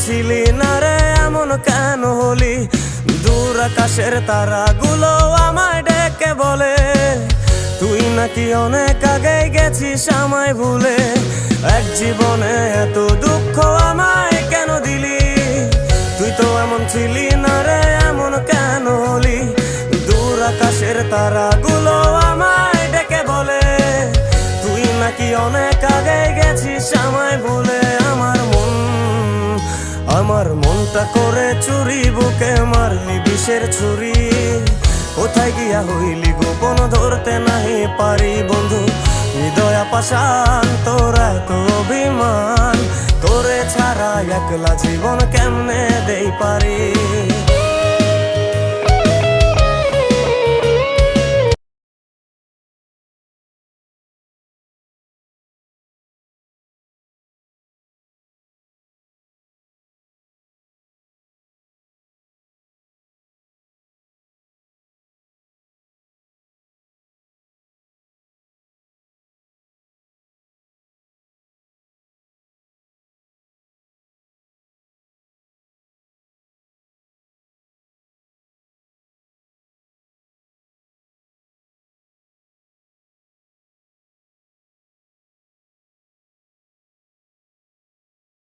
ছিলি না রে এমন কেন হলি? দূর আকাশের তারাগুলো আমায় ডেকে বলে তুই নাকি অনেক আগে গেছিস আমায় ভুলে। এক জীবনে এত দুঃখ আমায় কেন দিলি? তুই তো এমন ছিলি না রে এমন কেন হলি? দূর আকাশের তারাগুলো আমায় ডেকে বলে তুই নাকি অনেক আগে গেছিস আমায় ভুলে। আমার মনটা করে চুরি, বুকে মারলি বিষের ছুরি। কোথায় গিয়া হইলি গোপন ধরতে নাহি পারি বন্ধু। হৃদয় পাষাণ তোর এত অভিমান, তোরে ছাড়া একলা জীবন কেমনে দেই পারি।